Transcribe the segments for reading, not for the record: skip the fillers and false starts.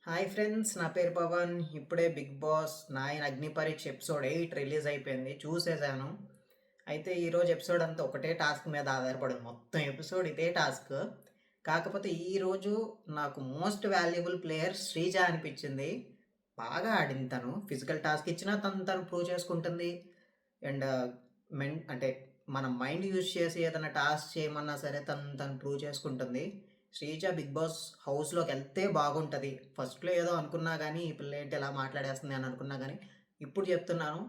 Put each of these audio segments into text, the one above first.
Hi friends, నా పేరు పవన్. ఇప్పుడే బిగ్ బాస్ 9 అగ్ని పరీక్ష ఎపిసోడ్ 8 రిలీజ్ అయిపోయింది, చూసేసాను. అయితే ఈరోజు ఎపిసోడ్ అంతా ఒకటే టాస్క్ మీద ఆధారపడింది. మొత్తం ఎపిసోడ్ ఇదే టాస్క్. కాకపోతే ఈరోజు నాకు మోస్ట్ వాల్యుబుల్ ప్లేయర్ శ్రీజ అనిపించింది. బాగా ఆడింది తను. ఫిజికల్ టాస్క్ ఇచ్చినా తను తను ప్రూవ్ చేసుకుంటుంది. అండ్ అంటే మన మైండ్ యూజ్ చేసి ఏదైనా టాస్క్ చేయమన్నా సరే తను తను ప్రూవ్ చేసుకుంటుంది. శ్రీజ బిగ్ బాస్ హౌస్లోకి వెళ్తే బాగుంటుంది. ఫస్ట్లో ఏదో అనుకున్నా కానీ ఈ పిల్ల ఏంటి ఎలా మాట్లాడేస్తుంది అని అనుకున్నా కానీ ఇప్పుడు చెప్తున్నాను,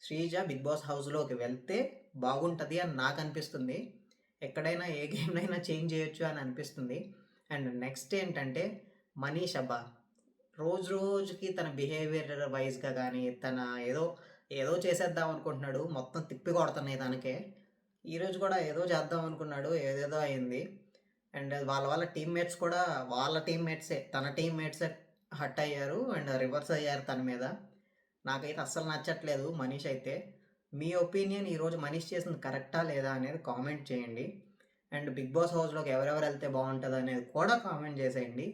శ్రీజ బిగ్ బాస్ హౌస్లోకి వెళ్తే బాగుంటుంది అని నాకు అనిపిస్తుంది. ఎక్కడైనా ఏ గేమ్నైనా చేంజ్ చేయొచ్చు అని అనిపిస్తుంది. అండ్ నెక్స్ట్ ఏంటంటే మనీష్ అబ్బా, రోజు రోజుకి తన బిహేవియర్ వైజ్గా కానీ తన ఏదో ఏదో చేసేద్దాం అనుకుంటున్నాడు. మొత్తం తిప్పి కొడుతున్నాయి తనకే. ఈరోజు కూడా ఏదో చేద్దాం అనుకున్నాడు, ఏదేదో అయింది. అండ్ వాళ్ళ టీమ్మేట్స్ కూడా వాళ్ళ టీమ్మేట్సే తన టీమ్మేట్సే హట్ అయ్యారు అండ్ రివర్స్ అయ్యారు తన మీద. నాకైతే అస్సలు నచ్చట్లేదు మనీష్ అయితే. మీ ఒపీనియన్ ఈరోజు మనీష్ చేసింది కరెక్టా లేదా అనేది కామెంట్ చేయండి. అండ్ బిగ్ బాస్ హౌస్లోకి ఎవరెవరు వెళ్తే బాగుంటుంది అనేది కూడా కామెంట్ చేసేయండి.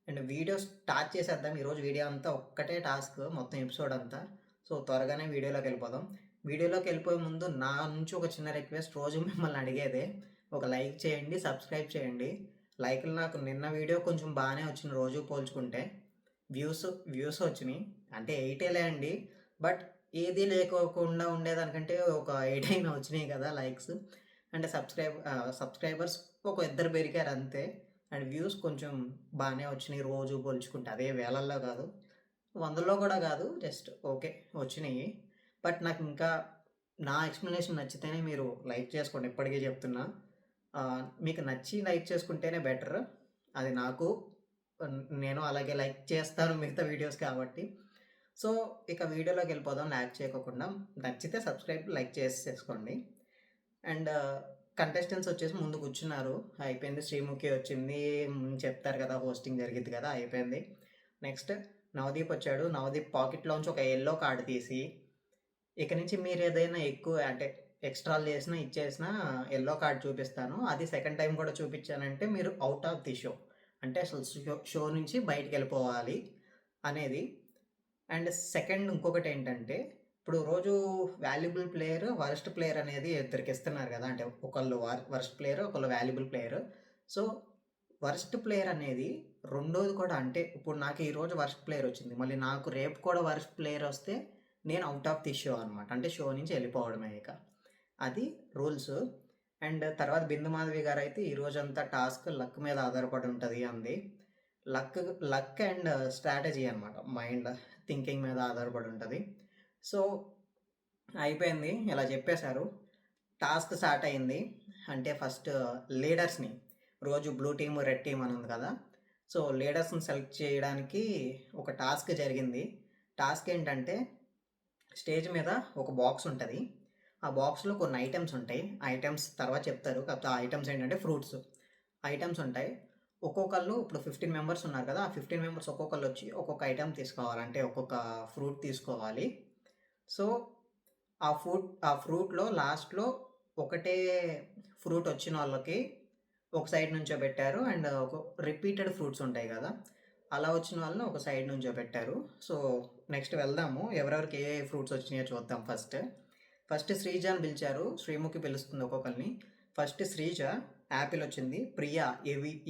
అండ్ వీడియో స్టార్ట్ చేసేద్దాం. ఈరోజు వీడియో అంతా ఒక్కటే టాస్క్, మొత్తం ఎపిసోడ్ అంతా. సో త్వరగానే వీడియోలోకి వెళ్ళిపోదాం. వీడియోలోకి వెళ్ళిపోయే ముందు నా నుంచి ఒక చిన్న రిక్వెస్ట్, రోజు మిమ్మల్ని అడిగేదే, ఒక లైక్ చేయండి, సబ్స్క్రైబ్ చేయండి. లైక్లు నాకు నిన్న వీడియో కొంచెం బాగానే వచ్చింది రోజు పోల్చుకుంటే. వ్యూస్ వచ్చినాయి అంటే 8 అండి. బట్ ఏది లేకోకుండా ఉండేదానికంటే ఒక 8 అయినా వచ్చినాయి కదా లైక్స్. అంటే సబ్స్క్రైబర్స్ ఒక ఇద్దరు పెరిగారు అంతే. అండ్ వ్యూస్ కొంచెం బాగానే వచ్చినాయి రోజు పోల్చుకుంటే. అదే వేలల్లో కాదు, వందల్లో కూడా కాదు, జస్ట్ ఓకే వచ్చినాయి. బట్ నాకు ఇంకా నా ఎక్స్ప్లెనేషన్ నచ్చితేనే మీరు లైక్ చేసుకోండి, ఇప్పటికీ చెప్తున్నా. మీకు నచ్చి లైక్ చేసుకుంటేనే బెటర్. అది నాకు, నేను అలాగే లైక్ చేస్తాను మిగతా వీడియోస్ కాబట్టి. సో ఇక వీడియోలోకి వెళ్ళిపోదాం లైక్ చేయకుండా. నచ్చితే సబ్స్క్రైబ్ లైక్ చేసేసుకోండి. అండ్ కంటెస్టెంట్స్ వచ్చేసి ముందు కూర్చున్నారు. అయిపోయింది. శ్రీముఖి వచ్చింది, చెప్తారు కదా హోస్టింగ్ జరిగింది కదా, అయిపోయింది. నెక్స్ట్ నవదీప్ వచ్చాడు. నవదీప్ పాకెట్లోంచి ఒక ఎల్లో కార్డు తీసి, ఇక నుంచి మీరు ఏదైనా ఎక్కువ అంటే ఎక్స్ట్రాలు చేసినా ఇచ్చేసినా ఎల్లో కార్డ్ చూపిస్తాను, అది సెకండ్ టైం కూడా చూపించానంటే మీరు అవుట్ ఆఫ్ ది షో, అంటే అసలు షో నుంచి బయటికి వెళ్ళిపోవాలి అనేది. అండ్ సెకండ్ ఇంకొకటి ఏంటంటే, ఇప్పుడు రోజు వాల్యుబుల్ ప్లేయర్, వరస్ట్ ప్లేయర్ అనేది ఇద్దరికి ఇస్తున్నారు కదా, అంటే ఒకళ్ళు వరస్ట్ ప్లేయర్, ఒకళ్ళు valuable player. So worst player అనేది రెండోది కూడా, అంటే ఇప్పుడు నాకు ఈరోజు వరస్ట్ ప్లేయర్ వచ్చింది, మళ్ళీ నాకు రేపు కూడా వరస్ట్ ప్లేయర్ వస్తే నేను అవుట్ ఆఫ్ ది షో అనమాట. అంటే షో నుంచి వెళ్ళిపోవడమే ఇక, అది రూల్స్. అండ్ తర్వాత బిందు మాధవి గారు అయితే ఈరోజంతా టాస్క్ లక్ మీద ఆధారపడి ఉంటుంది అంది. లక్ అండ్ స్ట్రాటజీ అనమాట, మైండ్ థింకింగ్ మీద ఆధారపడి ఉంటుంది. సో అయిపోయింది, ఇలా చెప్పేశారు. టాస్క్ స్టార్ట్ అయింది. అంటే ఫస్ట్ లీడర్స్ని, రోజు బ్లూ టీమ్ రెడ్ టీమ్ అని ఉంది కదా, సో లీడర్స్ని సెలెక్ట్ చేయడానికి ఒక టాస్క్ జరిగింది. టాస్క్ ఏంటంటే, స్టేజ్ మీద ఒక బాక్స్ ఉంటుంది. ఆ బాక్స్లో కొన్ని ఐటమ్స్ ఉంటాయి. ఐటమ్స్ తర్వాత చెప్తారు. కాకపోతే ఆ ఐటమ్స్ ఏంటంటే ఫ్రూట్స్ ఐటమ్స్ ఉంటాయి. ఒక్కొక్కళ్ళు ఇప్పుడు 15 మెంబర్స్ ఉన్నారు కదా, ఆ 15 మెంబర్స్ ఒక్కొక్కళ్ళు వచ్చి ఒక్కొక్క ఐటమ్ తీసుకోవాలంటే ఒక్కొక్క ఫ్రూట్ తీసుకోవాలి. సో ఆ ఫ్రూట్లో లాస్ట్లో ఒకటే ఫ్రూట్ వచ్చిన వాళ్ళకి ఒక సైడ్ నుంచో పెట్టారు. అండ్ ఒక రిపీటెడ్ ఫ్రూట్స్ ఉంటాయి కదా, అలా వచ్చిన వాళ్ళని ఒక సైడ్ నుంచో పెట్టారు. సో నెక్స్ట్ వెళ్దాము, ఎవరెవరికి ఏ ఫ్రూట్స్ వచ్చినాయో చూద్దాం. ఫస్ట్ శ్రీజాని పిలిచారు, శ్రీముఖి పిలుస్తుంది ఒక్కొక్కరిని. ఫస్ట్ శ్రీజ యాపిల్ వచ్చింది, ప్రియా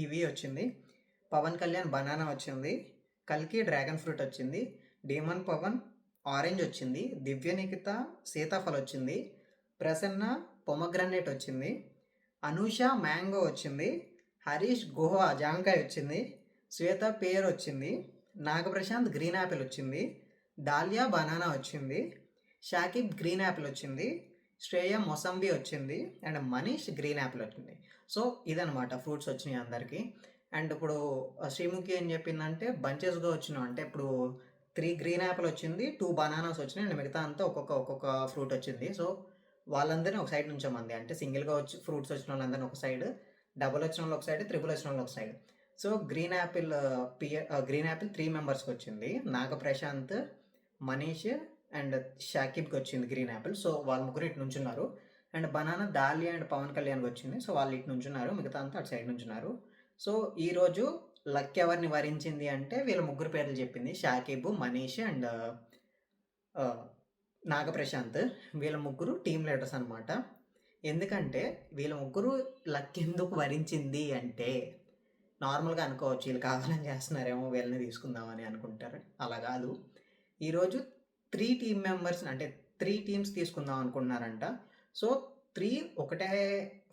ఇవి వచ్చింది, పవన్ కళ్యాణ్ బనానా వచ్చింది, కల్కి డ్రాగన్ ఫ్రూట్ వచ్చింది, డీమన్ పవన్ ఆరెంజ్ వచ్చింది, దివ్య నిఖిత సీతాఫల్ వచ్చింది, ప్రసన్న పొమగ్రనేట్ వచ్చింది, అనూష మ్యాంగో వచ్చింది, హరీష్ గుహ జాంకాయ వచ్చింది, శ్వేత పేర్ వచ్చింది, నాగప్రశాంత్ గ్రీన్ యాపిల్ వచ్చింది, డాలియా బనానా వచ్చింది, షాకిబ్ గ్రీన్ యాపిల్ వచ్చింది, శ్రేయ మొసంబి వచ్చింది, అండ్ మనీష్ గ్రీన్ యాపిల్ వచ్చింది. సో ఇదనమాట ఫ్రూట్స్ వచ్చినాయి అందరికీ. అండ్ ఇప్పుడు శ్రీముఖి ఏం చెప్పిందంటే బంచెస్గా వచ్చినాం, అంటే ఇప్పుడు 3 గ్రీన్ యాపిల్ వచ్చింది, 2 బనానాస్ వచ్చినాయి, అండ్ మిగతా అంతా ఒక్కొక్క ఫ్రూట్ వచ్చింది. సో వాళ్ళందరినీ ఒక సైడ్ నుంచోమంది, అంటే సింగిల్గా వచ్చి ఫ్రూట్స్ వచ్చిన వాళ్ళందరినీ ఒక సైడ్, డబుల్ వచ్చిన వాళ్ళు ఒక సైడ్, ట్రిపుల్ వచ్చిన వాళ్ళు ఒక సైడ్. సో గ్రీన్ యాపిల్ 3 మెంబర్స్కి వచ్చింది. నాగప్రశాంత్, మనీష్ అండ్ షాకిబ్కి వచ్చింది గ్రీన్ యాపిల్. సో వాళ్ళ ముగ్గురు ఇటు నుంచున్నారు. And banana Dahlia and Pawan కళ్యాణ్కి వచ్చింది. సో వాళ్ళు ఇటు నుంచున్నారు, మిగతా అంతా అటు సైడ్ నుంచున్నారు. సో ఈరోజు లక్ ఎవరిని వరించింది అంటే వీళ్ళ ముగ్గురు పేర్లు చెప్పింది. షాకిబ్, మనీష్ అండ్ నాగప్రశాంత్. వీళ్ళ ముగ్గురు టీమ్ లీడర్స్ అనమాట. ఎందుకంటే వీళ్ళ ముగ్గురు లక్ ఎందుకు వరించింది అంటే నార్మల్గా అనుకోవచ్చు వీళ్ళు కావాలని చేస్తున్నారేమో వీళ్ళని తీసుకుందామని అనుకుంటారు. అలా కాదు. ఈరోజు 3 టీమ్ మెంబర్స్ అంటే 3 టీమ్స్ తీసుకుందాం అనుకుంటున్నారంట. సో 3 ఒకటే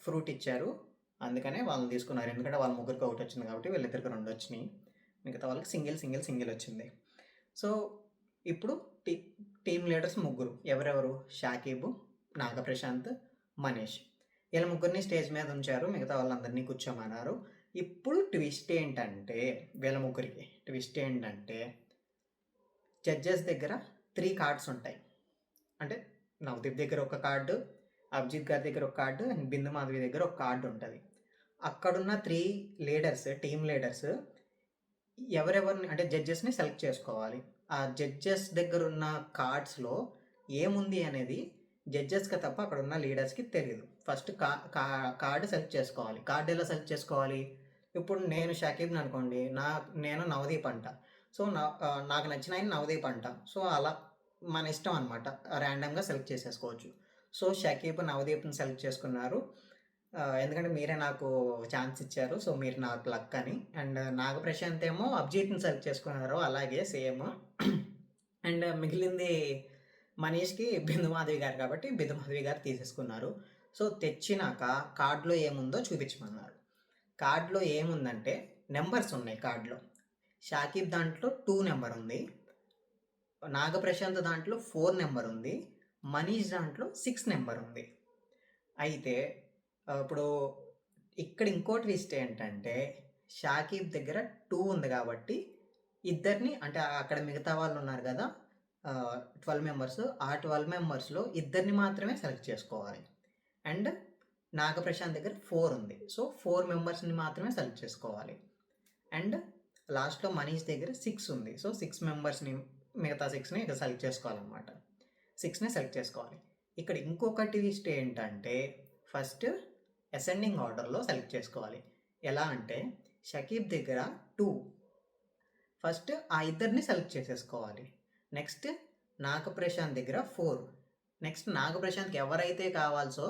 ఫ్రూట్ ఇచ్చారు, అందుకనే వాళ్ళని తీసుకున్నారు. ఎందుకంటే వాళ్ళ ముగ్గురికి ఒకటి వచ్చింది కాబట్టి వీళ్ళిద్దరికి 2 వచ్చినాయి. మిగతా వాళ్ళకి సింగిల్ వచ్చింది. సో ఇప్పుడు టీమ్ లీడర్స్ ముగ్గురు ఎవరెవరు? షాకిబ్, నాగప్రశాంత్, మనీష్. వీళ్ళ ముగ్గురిని స్టేజ్ మీద ఉంచారు, మిగతా వాళ్ళందరినీ కూర్చోమన్నారు. ఇప్పుడు ట్విస్ట్ ఏంటంటే వీళ్ళ ముగ్గురికి ట్విస్ట్ ఏంటంటే జడ్జెస్ దగ్గర 3 కార్డ్స్ ఉంటాయి. అంటే నవదీప్ దగ్గర ఒక కార్డు, అభిజిత్ గారి దగ్గర ఒక కార్డు అండ్ బిందు మాధవి దగ్గర ఒక కార్డు ఉంటుంది. అక్కడున్న 3 లీడర్స్, టీమ్ లీడర్స్ ఎవరెవరిని అంటే జడ్జెస్ని సెలెక్ట్ చేసుకోవాలి. ఆ జడ్జెస్ దగ్గర ఉన్న కార్డ్స్లో ఏముంది అనేది జడ్జెస్కి తప్ప అక్కడ ఉన్న లీడర్స్కి తెలియదు. ఫస్ట్ కార్డు సెలెక్ట్ చేసుకోవాలి. కార్డు ఎలా సెలెక్ట్ చేసుకోవాలి? ఇప్పుడు నేను షకీబ్ని అనుకోండి, నేను నవదీప్ అంట. సో నాకు నచ్చిన ఆయన నవదీప్ అంట. సో అలా మన ఇష్టం అనమాట, ర్యాండమ్గా సెలెక్ట్ చేసేసుకోవచ్చు. సో షకీబ్ నవదీప్ని సెలెక్ట్ చేసుకున్నారు, ఎందుకంటే మీరే నాకు ఛాన్స్ ఇచ్చారు, సో మీరు నాకు లక్ అని. అండ్ నాగప్రశాంత్ ఏమో అభిజిత్ని సెలెక్ట్ చేసుకున్నారు, అలాగే సేమ్. అండ్ మిగిలింది మనీష్కి బిందు మాధవి గారు కాబట్టి బిందు మాధవి గారు తీసేసుకున్నారు. సో తెచ్చినాక కార్డులో ఏముందో చూపించమన్నారు. కార్డులో ఏముందంటే నెంబర్స్ ఉన్నాయి. కార్డులో షాకిబ్ దాంట్లో 2 నెంబర్ ఉంది, నాగప్రశాంత్ దాంట్లో 4 నెంబర్ ఉంది, మనీష్ దాంట్లో 6 నెంబర్ ఉంది. అయితే ఇప్పుడు ఇక్కడ ఇంకో ట్విస్ట్ ఏంటంటే షాకిబ్ దగ్గర 2 ఉంది కాబట్టి ఇద్దరిని, అంటే అక్కడ మిగతా వాళ్ళు ఉన్నారు కదా 12 మెంబర్స్, ఆ 12 మెంబర్స్లో ఇద్దరిని మాత్రమే సెలెక్ట్ చేసుకోవాలి. అండ్ నాగప్రశాంత్ దగ్గర 4 ఉంది, సో 4 మెంబర్స్ని మాత్రమే సెలెక్ట్ చేసుకోవాలి. అండ్ లాస్ట్లో మనీష్ దగ్గర 6 ఉంది, సో 6 మెంబర్స్ని, మిగతా 6ని ఇక్కడ సెలెక్ట్ చేసుకోవాలన్నమాట. 6ని సెలెక్ట్ చేసుకోవాలి. ఇక్కడ ఇంకొక ట్విస్ట్ ఏంటంటే ఫస్ట్ అసెండింగ్ ఆర్డర్లో సెలెక్ట్ చేసుకోవాలి. ఎలా అంటే షకీబ్ దగ్గర 2, ఫస్ట్ ఆ ఇద్దరిని సెలెక్ట్ చేసేసుకోవాలి. నెక్స్ట్ నాగప్రశాంత్ దగ్గర 4, నెక్స్ట్ నాగప్రశాంత్కి ఎవరైతే కావాల్సో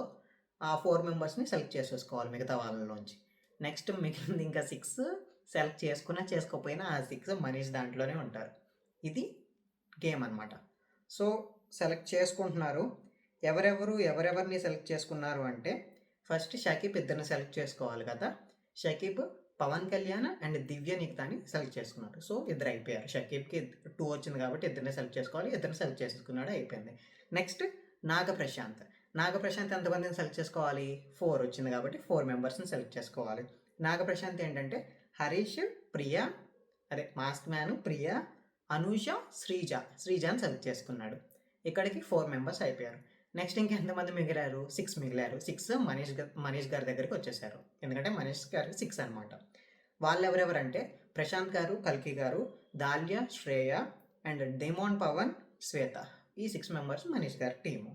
ఆ 4 మెంబర్స్ని సెలెక్ట్ చేసేసుకోవాలి మిగతా వాళ్ళలోంచి. నెక్స్ట్ మిగిలింది ఇంకా 6 సెలెక్ట్ చేసుకోకపోయినా ఆ 6 మనీష్ దాంట్లోనే ఉంటారు. ఇది గేమ్ అనమాట. సో సెలెక్ట్ చేసుకుంటున్నారు. ఎవరెవరిని సెలెక్ట్ చేసుకున్నారు అంటే ఫస్ట్ షకీబ్ ఇద్దరిని సెలెక్ట్ చేసుకోవాలి కదా. షకీబ్ పవన్ కళ్యాణ్ అండ్ దివ్య నిఖితాని సెలెక్ట్ చేసుకున్నారు. సో ఇద్దరు అయిపోయారు. షకీబ్కి 2 వచ్చింది కాబట్టి ఇద్దరిని సెలెక్ట్ చేసుకోవాలి, ఇద్దరిని సెలెక్ట్ చేసుకున్నాడు, అయిపోయింది. నెక్స్ట్ నాగప్రశాంత్ ఎంతమందిని సెలెక్ట్ చేసుకోవాలి? 4 వచ్చింది కాబట్టి 4 మెంబర్స్ని సెలెక్ట్ చేసుకోవాలి. నాగప్రశాంత్ ఏంటంటే హరీష్, ప్రియా, మాస్క్ మ్యాన్, ప్రియా, అనూష, శ్రీజాని సెలెక్ట్ చేసుకున్నాడు. ఇక్కడికి 4 మెంబర్స్ అయిపోయారు. నెక్స్ట్ ఇంకెంతమంది మిగిలారు? 6 మిగిలారు. 6 మనీష్ గారి దగ్గరికి వచ్చేసారు, ఎందుకంటే మనీష్ గారికి 6 అనమాట. వాళ్ళు ఎవరెవరంటే ప్రశాంత్ గారు, కల్కి గారు, దాల్య, శ్రేయ అండ్ డెమోన్, పవన్, శ్వేత. ఈ 6 మెంబర్స్ మనీష్ గారి టీము.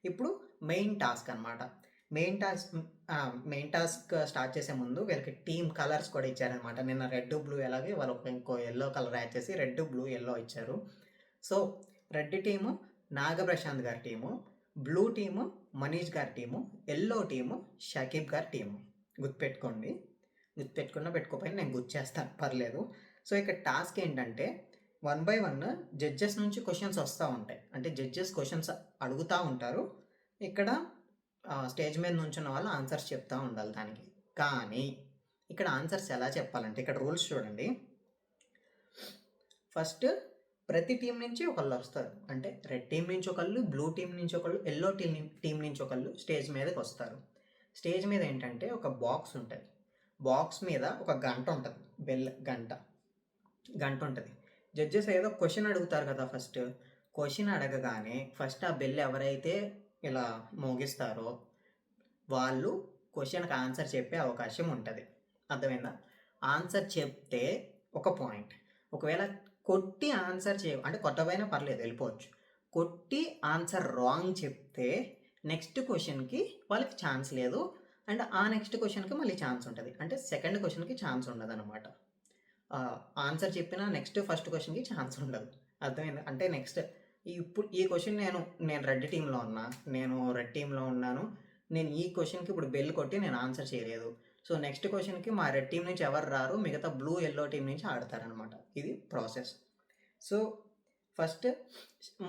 ఇప్పుడు మెయిన్ టాస్క్ అనమాట. మెయిన్ టాస్క్ స్టార్ట్ చేసే ముందు వీళ్ళకి టీమ్ కలర్స్ కూడా ఇచ్చారనమాట. నిన్న రెడ్, బ్లూ ఎలాగే వాళ్ళు ఇంకో ఎల్లో కలర్ యాడ్ చేసి రెడ్, బ్లూ, ఎల్లో ఇచ్చారు. సో రెడ్ టీము నాగప్రశాంత్ గారి టీము, బ్లూ టీము మనీష్ గారి టీము, ఎల్లో టీము షకీబ్ గారి టీము. గుర్తుపెట్టుకున్నా పెట్టుకోపోయినా నేను గుర్తుచేస్తాను, పర్లేదు. సో ఇక్కడ టాస్క్ ఏంటంటే 1 by 1 జడ్జెస్ నుంచి క్వశ్చన్స్ వస్తూ ఉంటాయి. అంటే జడ్జెస్ క్వశ్చన్స్ అడుగుతూ ఉంటారు, ఇక్కడ స్టేజ్ మీద నుంచున్న వాళ్ళు ఆన్సర్స్ చెప్తూ ఉండాలి దానికి. కానీ ఇక్కడ ఆన్సర్స్ ఎలా చెప్పాలంటే ఇక్కడ రూల్స్ చూడండి. ఫస్ట్ ప్రతి టీం నుంచి ఒకళ్ళు వస్తారు, అంటే రెడ్ టీం నుంచి ఒకళ్ళు, బ్లూ టీం నుంచి ఒకళ్ళు, ఎల్లో టీం నుంచి ఒకళ్ళు స్టేజ్ మీదకి వస్తారు. స్టేజ్ మీద ఏంటంటే ఒక బాక్స్ ఉంటుంది, బాక్స్ మీద ఒక గంట ఉంటుంది, బెల్ గంట ఉంటుంది. జడ్జెస్ ఏదో క్వశ్చన్ అడుగుతారు కదా, ఫస్ట్ క్వశ్చన్ అడగగానే ఫస్ట్ ఆ బెల్ ఎవరైతే ఇలా మోగిస్తారో వాళ్ళు క్వశ్చన్కి ఆన్సర్ చెప్పే అవకాశం ఉంటుంది. అర్థమైందా? ఆన్సర్ చెప్తే ఒక పాయింట్, ఒకవేళ కొట్టి ఆన్సర్ అంటే కొట్టబోయినా పర్లేదు వెళ్ళిపోవచ్చు. కొట్టి ఆన్సర్ రాంగ్ చెప్తే నెక్స్ట్ క్వశ్చన్కి వాళ్ళకి ఛాన్స్ లేదు, అండ్ ఆ నెక్స్ట్ క్వశ్చన్కి మళ్ళీ ఛాన్స్ ఉంటుంది. అంటే సెకండ్ క్వశ్చన్కి ఛాన్స్ ఉండదు అనమాట. ఆన్సర్ చెప్పినా నెక్స్ట్ ఫస్ట్ క్వశ్చన్కి ఛాన్స్ ఉండదు. అర్థమైంది? అంటే నెక్స్ట్ ఇప్పుడు ఈ క్వశ్చన్ నేను రెడ్ టీంలో ఉన్నా, నేను రెడ్ టీంలో ఉన్నాను. నేను ఈ క్వశ్చన్కి ఇప్పుడు బెల్ కొట్టి నేను ఆన్సర్ చేయలేదు. సో నెక్స్ట్ క్వశ్చన్కి మా రెడ్ టీం నుంచి ఎవరు రారు, మిగతా బ్లూ ఎల్లో టీం నుంచి ఆడతారనమాట. ఇది ప్రాసెస్. సో ఫస్ట్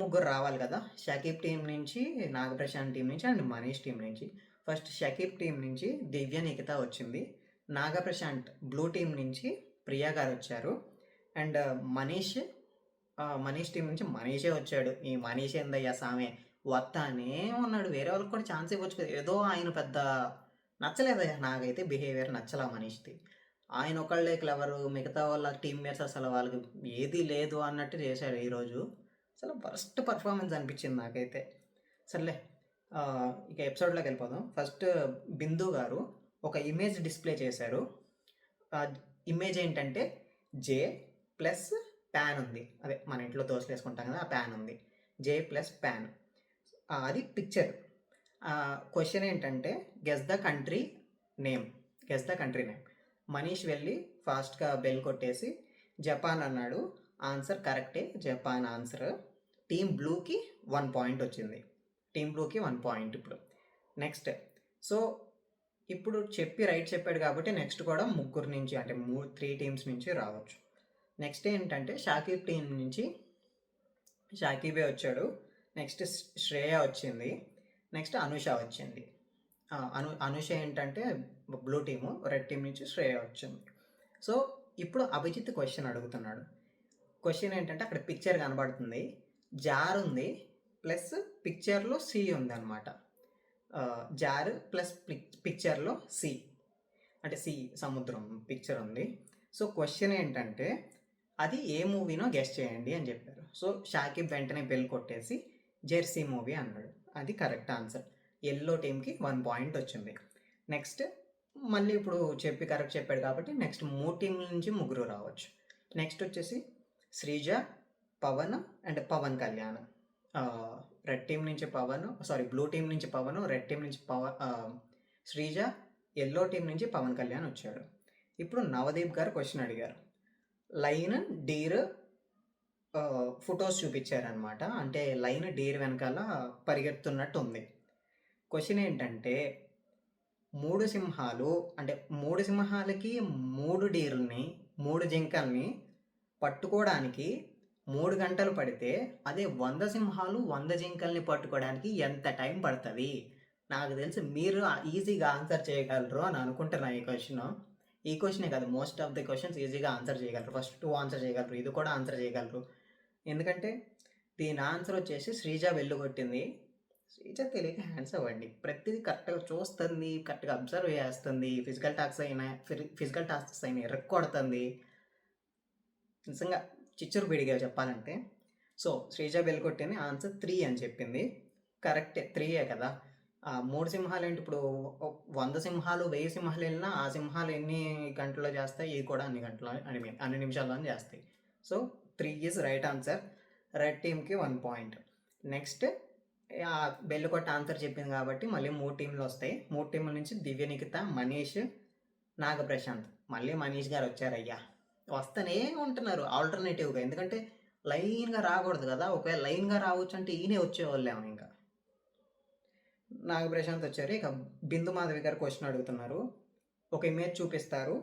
ముగ్గురు రావాలి కదా, షకీబ్ టీం నుంచి, నాగప్రశాంత్ టీం నుంచి అండ్ మనీష్ టీం నుంచి. ఫస్ట్ షకీబ్ టీం నుంచి దివ్య నిఖిత వచ్చింది. నాగప్రశాంత్ బ్లూ టీం నుంచి ప్రియా గారు వచ్చారు. అండ్ మనీష్ టీం నుంచి మనీషే వచ్చాడు. ఈ మనీష్ ఏందయ్యా సామే వస్తానే ఉన్నాడు. వేరే వాళ్ళకి కూడా ఛాన్స్ ఇవ్వచ్చు కదా. ఏదో ఆయన పెద్ద నచ్చలేదయ్యా, నాకైతే బిహేవియర్ నచ్చలా మనీష్ది. ఆయన ఒకళ్ళే క్లెవరు, మిగతా వాళ్ళ టీమ్మేట్స్ అసలు వాళ్ళకి ఏది లేదు అన్నట్టు చేశాడు ఈరోజు. అసలు ఫస్ట్ పర్ఫార్మెన్స్ అనిపించింది నాకైతే. సర్లే, ఇక ఎపిసోడ్లోకి వెళ్ళిపోదాం. ఫస్ట్ బిందు గారు ఒక ఇమేజ్ డిస్ప్లే చేశారు. ఇమేజ్ ఏంటంటే జే ప్లస్ ప్యాన్ ఉంది. అదే మన ఇంట్లో దోశలు వేసుకుంటాం కదా, ఆ ప్యాన్ ఉంది. జే ప్లస్ ప్యాన్, అది పిక్చర్. క్వశ్చన్ ఏంటంటే guess the country name. Manish వెళ్ళి ఫాస్ట్గా బెల్ కొట్టేసి జపాన్ అన్నాడు. ఆన్సర్ కరెక్టే, జపాన్ ఆన్సర్. టీమ్ బ్లూకి 1 పాయింట్ వచ్చింది. ఇప్పుడు నెక్స్ట్. సో ఇప్పుడు రైట్ చెప్పాడు కాబట్టి నెక్స్ట్ కూడా ముగ్గురు నుంచి, అంటే 3 టీమ్స్ నుంచి రావచ్చు. నెక్స్ట్ ఏంటంటే షాకీబ్ టీం నుంచి షాకీబే వచ్చాడు. నెక్స్ట్ శ్రేయ వచ్చింది. నెక్స్ట్ అనుష వచ్చింది. అనుష ఏంటంటే బ్లూ టీము, రెడ్ టీం నుంచి శ్రేయ వచ్చింది. సో ఇప్పుడు అభిజిత్ క్వశ్చన్ అడుగుతున్నాడు. క్వశ్చన్ ఏంటంటే అక్కడ పిక్చర్ కనబడుతుంది, జార్ ఉంది ప్లస్ పిక్చర్లో సి ఉంది అనమాట. జార్ ప్లస్ పిక్చర్లో సి, అంటే సి సముద్రం పిక్చర్ ఉంది. సో క్వశ్చన్ ఏంటంటే అది ఏ మూవీనో గెస్ట్ చేయండి అని చెప్పారు. సో షాకిబ్ వెంటనే బెల్ కొట్టేసి జెర్సీ మూవీ అన్నాడు. అది కరెక్ట్ ఆన్సర్. ఎల్లో టీంకి 1 పాయింట్ వచ్చింది. నెక్స్ట్ మళ్ళీ ఇప్పుడు కరెక్ట్ చెప్పాడు కాబట్టి నెక్స్ట్ 3 టీంల నుంచి ముగ్గురు రావచ్చు. నెక్స్ట్ వచ్చేసి Sreeja, Pawan and Pawan Kalyan. Red team నుంచి బ్లూ టీం నుంచి పవన్, రెడ్ టీం నుంచి శ్రీజ, ఎల్లో టీం నుంచి పవన్ కళ్యాణ్ వచ్చాడు. ఇప్పుడు నవదీప్ గారు క్వశ్చన్ అడిగారు. లైన్ డీర్ ఫొటోస్ చూపించారనమాట. అంటే లైన్ డీర్ వెనకాల పరిగెడుతున్నట్టు ఉంది. క్వశ్చన్ ఏంటంటే 3 సింహాలు, అంటే 3 సింహాలకి 3 డీర్ని, 3 జింకల్ని పట్టుకోవడానికి 3 గంటలు పడితే అదే 100 సింహాలు 100 జింకల్ని పట్టుకోవడానికి ఎంత టైం పడుతుంది? నాకు తెలిసి మీరు ఈజీగా ఆన్సర్ చేయగలరు అని అనుకుంటున్నా. ఈ క్వశ్చనే కాదు, మోస్ట్ ఆఫ్ ది క్వశ్చన్స్ ఈజీగా ఆన్సర్ చేయగలరు. ఫస్ట్ 2 ఆన్సర్ చేయగలరు, ఇది కూడా ఆన్సర్ చేయగలరు. ఎందుకంటే దీని ఆన్సర్ వచ్చేసి శ్రీజ వెల్లుగొట్టింది. శ్రీజ తెలియక హ్యాండ్స్ అవ్వండి. ప్రతిదీ కరెక్ట్గా చూస్తుంది, కరెక్ట్గా అబ్జర్వ్ చేస్తుంది. ఫిజికల్ టాస్క్స్ అయినా ఎరక్కొడుతుంది. నిజంగా చిచ్చురు బిడిగా చెప్పాలంటే. సో శ్రీజ వెల్లుగొట్టింది, ఆన్సర్ 3 అని చెప్పింది. కరెక్టే, 3 కదా. 3 సింహాలు ఏంటి, ఇప్పుడు 100 సింహాలు 1000 సింహాలు వెళ్ళినా ఆ సింహాలు ఎన్ని గంటల్లో చేస్తాయి, ఇవి కూడా అన్ని గంటల్లో, అన్ని నిమిషాల్లో చేస్తాయి. So 3 is right answer. Red టీమ్కి 1 పాయింట్. నెక్స్ట్ బెల్లు కొట్టి ఆన్సర్ చెప్పింది కాబట్టి మళ్ళీ 3 టీంలు వస్తాయి. 3 టీంల నుంచి దివ్య నిఖిత, మనీష్, నాగప్రశాంత్. మళ్ళీ మనీష్ గారు వచ్చారయ్యా, వస్తూనే ఉంటున్నారు ఆల్టర్నేటివ్గా. ఎందుకంటే లైన్గా రాకూడదు కదా, ఒకవేళ లైన్గా రావచ్చు అంటే ఈయనే వచ్చేవాళ్ళేమో. ఇంకా నాగప్రశాంత్ వచ్చారు. ఇక బిందు మాధవి గారు క్వశ్చన్ అడుగుతున్నారు. ఒక ఇమేజ్ చూపిస్తారు,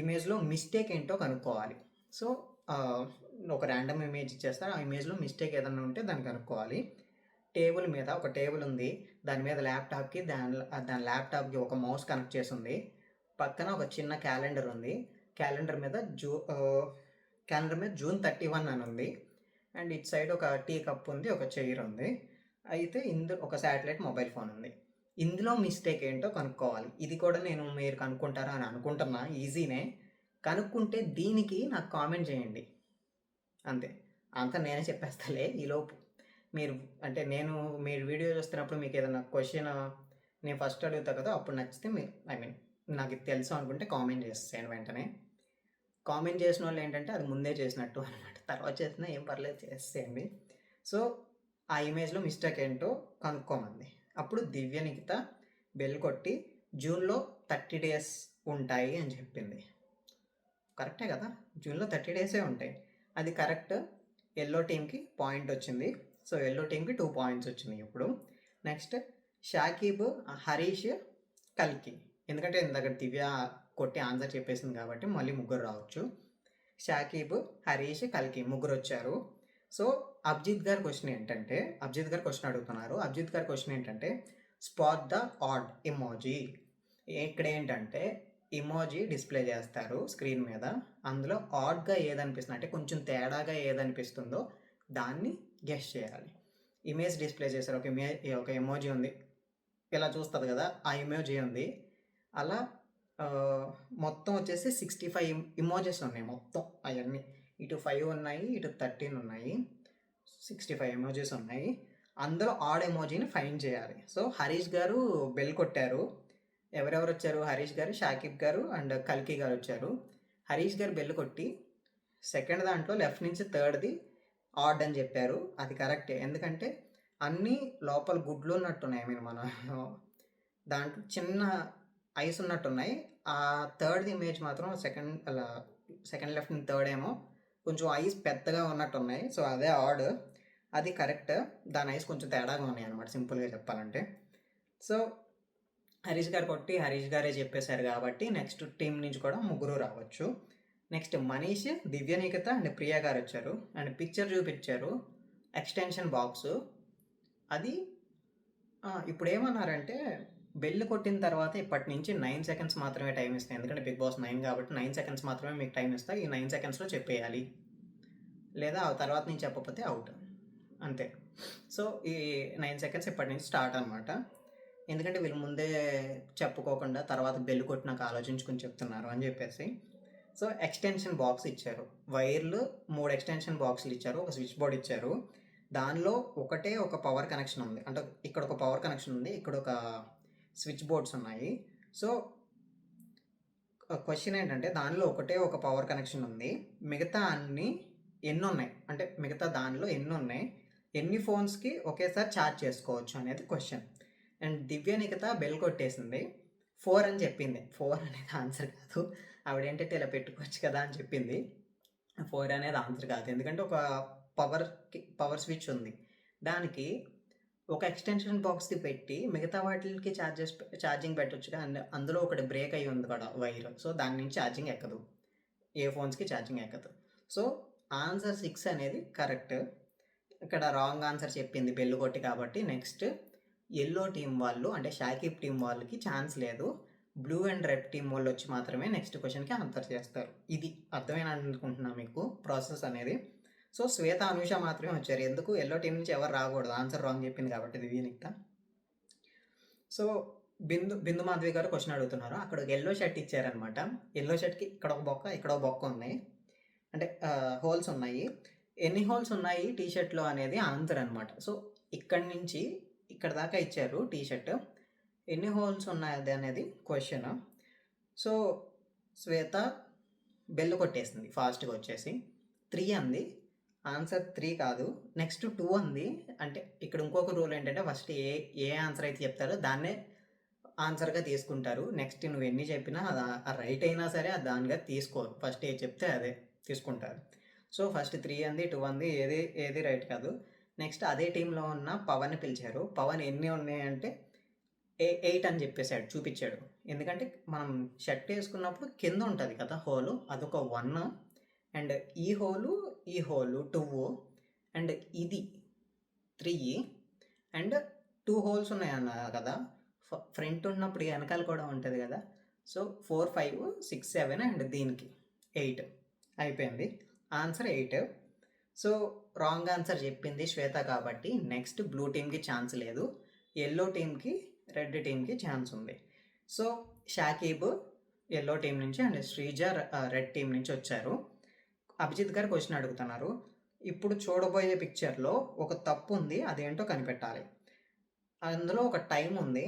ఇమేజ్లో మిస్టేక్ ఏంటో కనుక్కోవాలి. సో ఒక ర్యాండమ్ ఇమేజ్ ఇచ్చేస్తారు, ఆ ఇమేజ్లో మిస్టేక్ ఏదైనా ఉంటే దాన్ని కనుక్కోవాలి. టేబుల్ మీద ఒక టేబుల్ ఉంది, దాని మీద దాని ల్యాప్టాప్కి ఒక మౌస్ కనెక్ట్ చేసి ఉంది. పక్కన ఒక చిన్న క్యాలెండర్ ఉంది, క్యాలెండర్ మీద జూన్ 31 అని ఉంది. అండ్ ఇటు సైడ్ ఒక టీ కప్ ఉంది, ఒక చైర్ ఉంది. అయితే ఇందులో ఒక శాటిలైట్ మొబైల్ ఫోన్ ఉంది. ఇందులో మిస్టేక్ ఏంటో కనుక్కోవాలి. ఇది కూడా మీరు కనుక్కుంటారా అని అనుకుంటున్నా. ఈజీనే, కనుక్కుంటే దీనికి నాకు కామెంట్ చేయండి, అంతే. అంతా నేనే చెప్పేస్తాలే ఈలోపు. మీరు వీడియో చూస్తున్నప్పుడు మీకు ఏదైనా క్వశ్చన్ నేను ఫస్ట్ అడుగుతా కదా, అప్పుడు నచ్చితే నాకు ఇది తెలుసు అనుకుంటే కామెంట్ చేస్తాను. వెంటనే కామెంట్ చేసిన వాళ్ళు ఏంటంటే అది ముందే చేసినట్టు అనమాట, తర్వాత చేసినా ఏం పర్లేదు చేసేయండి. సో ఆ ఇమేజ్లో మిస్టేక్ ఏంటో కనుక్కోమంది. అప్పుడు దివ్య నిఖిత బెల్ కొట్టి జూన్లో 30 డేస్ ఉంటాయి అని చెప్పింది. కరెక్టే కదా, జూన్లో 30 డేసే ఉంటాయి. అది కరెక్ట్. ఎల్లో టీంకి పాయింట్ వచ్చింది. సో ఎల్లో టీంకి 2 పాయింట్స్ వచ్చింది ఇప్పుడు. నెక్స్ట్ షాకీబ్, హరీష్, కల్కి. ఎందుకంటే ఇందాక దివ్య కొట్టి ఆన్సర్ చెప్పేసింది కాబట్టి మళ్ళీ ముగ్గురు రావచ్చు. షాకీబ్, హరీష్, కల్కి ముగ్గురు వచ్చారు. సో అభిజిత్ గారి క్వశ్చన్ అడుగుతున్నారు. అభిజిత్ గారి క్వశ్చన్ ఏంటంటే స్పాట్ ద ఆడ్ ఇమోజీ. ఇక్కడ ఏంటంటే ఇమోజీ డిస్ప్లే చేస్తారు స్క్రీన్ మీద. అందులో ఆడ్గా ఏదనిపిస్తుంది అంటే కొంచెం తేడాగా ఏదనిపిస్తుందో దాన్ని గెస్ చేయాలి. ఇమేజ్ డిస్ప్లే చేశారు. ఒక ఎమోజీ ఉంది, ఇలా చూస్తుంది కదా, ఆ ఎమోజీ ఉంది. అలా మొత్తం వచ్చేసి 65 ఇమోజెస్ ఉన్నాయి మొత్తం. అవన్నీ ఇటు 5 ఉన్నాయి, ఇటు 13 ఉన్నాయి, 65 ఎమోజీస్ ఉన్నాయి. అందులో ఆడ్ ఎమోజీని ఫైండ్ చేయాలి. సో హరీష్ గారు బెల్ కొట్టారు. ఎవరెవరు వచ్చారు? హరీష్ గారు, షాకిబ్ గారు అండ్ కల్కి గారు వచ్చారు. హరీష్ గారు బెల్ కొట్టి సెకండ్ దాంట్లో లెఫ్ట్ నుంచి థర్డ్ది ఆడ్ అని చెప్పారు. అది కరెక్టే, ఎందుకంటే అన్నీ లోపల గుడ్లు ఉన్నట్టున్నాయి. మన దాంట్లో చిన్న ఐస్ ఉన్నట్టున్నాయి. ఆ థర్డ్ ఇమేజ్ మాత్రం సెకండ్ లెఫ్ట్ నుంచి థర్డ్ ఏమో కొంచెం ఐస్ పెద్దగా ఉన్నట్టున్నాయి. సో అదే ఆడ్, అది కరెక్ట్. దాని ఐస్ కొంచెం తేడాగా ఉన్నాయి అనమాట, సింపుల్గా చెప్పాలంటే. సో హరీష్ గారు కొట్టి హరీష్ గారే చెప్పేశారు కాబట్టి నెక్స్ట్ టీం నుంచి కూడా ముగ్గురు రావచ్చు. నెక్స్ట్ మనీష్, దివ్యనిఖిత అండ్ ప్రియా గారు వచ్చారు. అండ్ పిక్చర్ చూపించారు, ఎక్స్టెన్షన్ బాక్స్. అది ఇప్పుడు ఏమన్నారంటే బెల్ కొట్టిన తర్వాత ఇప్పటి నుంచి 9 సెకండ్స్ మాత్రమే టైం ఇస్తాయి. ఎందుకంటే బిగ్ బాస్ 9 కాబట్టి 9 సెకండ్స్ మాత్రమే మీకు టైం ఇస్తా. ఈ 9 సెకండ్స్లో చెప్పేయాలి, లేదా ఆ తర్వాత నుంచి చెప్పకపోతే అవుట్, అంతే. సో ఈ 9 సెకండ్స్ ఇప్పటి నుంచి స్టార్ట్ అనమాట. ఎందుకంటే వీళ్ళు ముందే చెప్పుకోకుండా తర్వాత బెల్ కొట్టినాక ఆలోచించుకుని చెప్తున్నారు అని చెప్పేసి. సో ఎక్స్టెన్షన్ బాక్స్ ఇచ్చారు. వైర్లు 3 ఎక్స్టెన్షన్ బాక్సులు ఇచ్చారు, ఒక స్విచ్ బోర్డ్ ఇచ్చారు. దానిలో ఒక పవర్ కనెక్షన్ ఉంది, అంటే ఇక్కడ ఒక పవర్ కనెక్షన్ ఉంది, ఇక్కడ ఒక స్విచ్ బోర్డ్స్ ఉన్నాయి. సో క్వశ్చన్ ఏంటంటే దానిలో ఒక పవర్ కనెక్షన్ ఉంది, మిగతా అన్నీ ఎన్ని ఉన్నాయి, అంటే మిగతా దానిలో ఎన్ని ఉన్నాయి, ఎన్ని ఫోన్స్కి ఒకేసారి ఛార్జ్ చేసుకోవచ్చు అనేది క్వశ్చన్. అండ్ దివ్యనిఖిత బెల్ కొట్టేసింది, 4 అని చెప్పింది. 4 అనేది ఆన్సర్ కాదు, ఆవిడేంటంటే ఇలా పెట్టుకోవచ్చు కదా అని చెప్పింది. 4 అనేది ఆన్సర్ కాదు, ఎందుకంటే ఒక పవర్ స్విచ్ ఉంది, దానికి ఒక ఎక్స్టెన్షన్ బాక్స్కి పెట్టి మిగతా వాటికి ఛార్జింగ్ పెట్టొచ్చుగా. అండ్ అందులో ఒకటి బ్రేక్ అయ్యి ఉంది కూడా వైర్, సో దాని నుంచి ఛార్జింగ్ ఎక్కదు, ఏ ఫోన్స్కి ఛార్జింగ్ ఎక్కదు. సో ఆన్సర్ 6 అనేది కరెక్ట్. ఇక్కడ రాంగ్ ఆన్సర్ చెప్పింది బెల్ కొట్టి కాబట్టి నెక్స్ట్ ఎల్లో టీం వాళ్ళు, అంటే షాకిబ్ టీం వాళ్ళకి ఛాన్స్ లేదు. బ్లూ అండ్ రెడ్ టీం వాళ్ళు వచ్చి మాత్రమే నెక్స్ట్ క్వశ్చన్కి ఆన్సర్ చేస్తారు. ఇది అర్థమైనా అనుకుంటున్నా మీకు ప్రాసెస్ అనేది. సో శ్వేత, అనుష మాత్రమే వచ్చారు. ఎందుకు? ఎల్లో టీం నుంచి ఎవరు రాకూడదు, ఆన్సర్ రాంగ్ చెప్పింది కాబట్టి దివ్యనిఖిత. సో బిందు మాధవి గారు క్వశ్చన్ అడుగుతున్నారు. అక్కడ ఒక ఎల్లో షర్ట్ ఇచ్చారనమాట. ఎల్లో షర్ట్కి ఇక్కడ ఒక బొక్క ఉన్నాయి, అంటే హోల్స్ ఉన్నాయి. ఎన్ని హోల్స్ ఉన్నాయి టీ షర్ట్లో అనేది ఆన్సర్ అనమాట. సో ఇక్కడి నుంచి ఇక్కడ దాకా ఇచ్చారు టీ షర్ట్, ఎన్ని హోల్స్ ఉన్నాయి అనేది క్వశ్చన్. సో శ్వేత బెల్ కొట్టేసింది ఫాస్ట్గా వచ్చేసి. 3 అంది, ఆన్సర్ 3 కాదు, నెక్స్ట్ 2 అంది. అంటే ఇక్కడ ఇంకొక రూల్ ఏంటంటే ఫస్ట్ ఏ ఆన్సర్ అయితే చెప్తారో దాన్నే ఆన్సర్గా తీసుకుంటారు. నెక్స్ట్ నువ్వు ఎన్ని చెప్పినా ఆ రైట్ అయినా సరే దానిగా తీసుకోరు, ఫస్ట్ ఏ చెప్తే అదే తీసుకుంటారు. సో ఫస్ట్ 3 అంది, 2 అంది, ఏది రైట్ కాదు. నెక్స్ట్ అదే టీంలో ఉన్న పవన్ని పిలిచారు. పవన్ ఎన్ని ఉన్నాయంటే 8 అని చెప్పేసాడు, చూపించాడు. ఎందుకంటే మనం షర్ట్ వేసుకున్నప్పుడు కింద ఉంటుంది కదా హోలు, అదొక 1, అండ్ ఈ హోలు 2, అండ్ ఇది 3, అండ్ 2 హోల్స్ ఉన్నాయన్న కదా, ఫ్రంట్ ఉన్నప్పుడు వెనకాల కూడా ఉంటుంది కదా. సో 4, 5, 6, 7 అండ్ దీనికి 8 అయిపోయింది. ఆన్సర్ 8. సో రాంగ్ ఆన్సర్ చెప్పింది శ్వేత కాబట్టి నెక్స్ట్ బ్లూ టీంకి ఛాన్స్ లేదు, ఎల్లో టీంకి రెడ్ టీంకి ఛాన్స్ ఉంది. సో షాకీబ్ ఎల్లో టీం నుంచి అండ్ శ్రీజ రెడ్ టీం నుంచి వచ్చారు. అభిజిత్ గారు క్వశ్చన్ అడుగుతున్నారు. ఇప్పుడు చూడబోయే పిక్చర్లో ఒక తప్పు ఉంది, అదేంటో కనిపెట్టాలి. అందులో ఒక టైం ఉంది,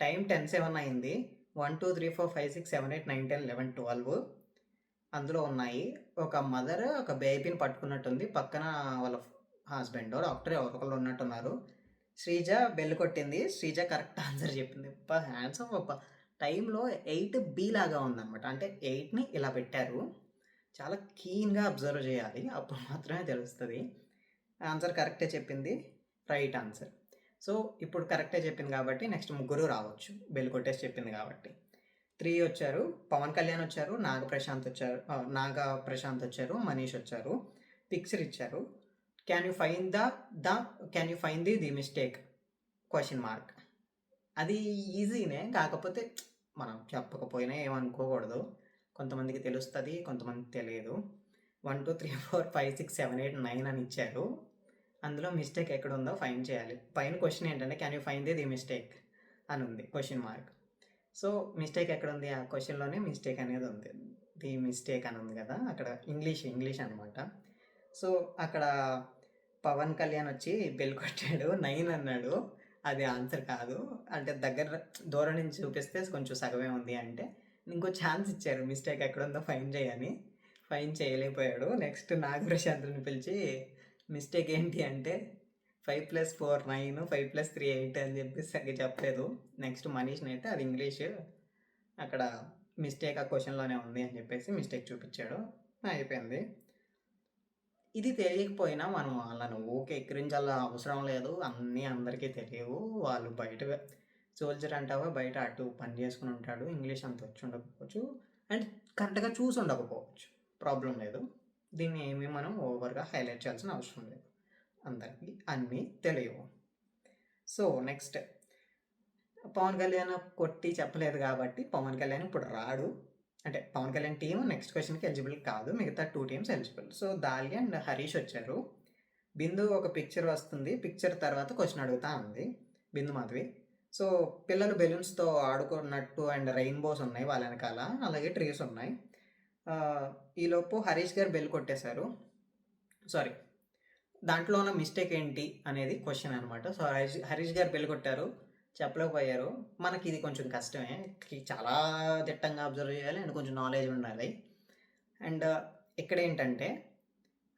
టైం 10:07 అయింది. 1, 2, 3, 4, 5, 6, 7, 8, 9, 10, 11, 12 అందులో ఉన్నాయి. ఒక మదర్ ఒక బేబీని పట్టుకున్నట్టుంది, పక్కన వాళ్ళ హస్బెండ్ డాక్టర్ ఎవరికొకళ్ళు ఉన్నట్టున్నారు. శ్రీజ బెల్ కొట్టింది, శ్రీజ కరెక్ట్ ఆన్సర్ చెప్పింది. హ్యాండ్స్ ఆఫ్ టైంలో 8B లాగా ఉందనమాట. అంటే 8ని ఇలా పెట్టారు. చాలా కీన్‌గా అబ్జర్వ్ చేయాలి. అప్పుడు మాత్రమే తెలుస్తది. ఆన్సర్ కరెక్టే చెప్పింది. Right answer. సో, ఇప్పుడు కరెక్టే చెప్పింది కాబట్టి నెక్స్ట్ ముగ్గురు రావచ్చు. బెల్ కొట్టేసి చెప్పింది కాబట్టి. 3 వచ్చారు. పవన్ కళ్యాణ్ వచ్చారు. నాగ ప్రశాంత్ వచ్చారు. మనీష్ వచ్చారు. పిక్చర్ ఇచ్చారు. Can you find the mistake? Question mark. అది ఈజీనే. కాకపోతే మనం చెప్పకపోయినా ఏమనుకోకూడదు. కొంతమందికి తెలుస్తది. కొంతమందికి తెలియదు. 1, 2, 3, 4, 5, 6, 7, 8, 9 అని ఇచ్చారు. అందులో మిస్టేక్ ఎక్కడుందో ఫైండ్ చేయాలి. పైన క్వెషన్ ఏంటంటే can you find the mistake అని ఉంది. Question mark. సో, మిస్టేక్ ఎక్కడుంది? ఆ క్వెషన్‌లోనే మిస్టేక్ అనేది ఉంది. ది మిస్టేక్ అని ఉంది కదా! అక్కడ ఇంగ్లీష్ అనమాట. సో, అక్కడ పవన్ కళ్యాణ్ వచ్చి బెల్ కొట్టాడు. 9 అన్నాడు. అది ఆన్సర్ కాదు. అంటే దూరం నుంచి చూపిస్తే కొంచెం సగమే ఉంది అంటే, ఇంకో ఛాన్స్ ఇచ్చారు మిస్టేక్ ఎక్కడుందో ఫైండ్ చేయని. ఫైండ్ చేయలేకపోయాడు. నెక్స్ట్ నాగప్రశాంత్‌ని పిలిచి మిస్టేక్ ఏంటి అంటే 5 + 4 9, 5 + 3 8 అని చెప్పేసి సరిగ్గా చెప్పలేదు. నెక్స్ట్ మనీష్‌ని అయితే అది ఇంగ్లీష్. అక్కడ మిస్టేక్ ఆ క్వెషన్‌లోనే ఉంది అని చెప్పేసి మిస్టేక్ చూపించాడు. అయిపోయింది. ఇది తెలియకపోయినా మనం వాళ్ళని ఊకే ఎక్కిరించాల్సిన అవసరం లేదు. అన్నీ అందరికీ తెలియవు. వాళ్ళు బయట సోల్జర్ అంటావా బయట అటు పని చేసుకుని ఉంటాడు. ఇంగ్లీష్ అంత వచ్చి ఉండకపోవచ్చు. అండ్ కరెక్ట్‌గా చూసి ఉండకపోవచ్చు. ప్రాబ్లం లేదు. దీన్ని ఏమి మనం ఓవర్‌గా హైలైట్ చేయాల్సిన అవసరం లేదు. అందరికీ అన్నీ తెలియవు. సో, నెక్స్ట్ పవన్ కళ్యాణ్ కొట్టి చెప్పలేదు కాబట్టి పవన్ కళ్యాణ్ ఇప్పుడు రాడు. అంటే పవన్ కళ్యాణ్ టీమ్ నెక్స్ట్ క్వెషన్‌కి ఎలిజిబుల్ కాదు. మిగతా 2 teams eligible. So, Dali and Harish వచ్చారు. బిందు ఒక పిక్చర్ వస్తుంది. పిక్చర్ తర్వాత క్వెషన్ అడుగుతా ఉంది బిందు మాధవి. సో, పిల్లలు బెలూన్స్‌తో ఆడుకున్నట్టు అండ్ రెయిన్బోస్ ఉన్నాయి వాళ్ళ వెనకాల. అలాగే ట్రీస్ ఉన్నాయి. ఈలోపు హరీష్ గారు బెల్ కొట్టేశారు. సారీ. దాంట్లో ఉన్న మిస్టేక్ ఏంటి అనేది క్వెషన్ అనమాట. సో, హరీష్ గారు బెల్ కొట్టారు. చెప్పలేకపోయారు. మనకి ఇది కొంచెం కష్టమే. చాలా దిట్టంగా అబ్జర్వ్ చేయాలి అండ్ కొంచెం నాలెడ్జ్ ఉండాలి. అండ్ ఇక్కడ ఏంటంటే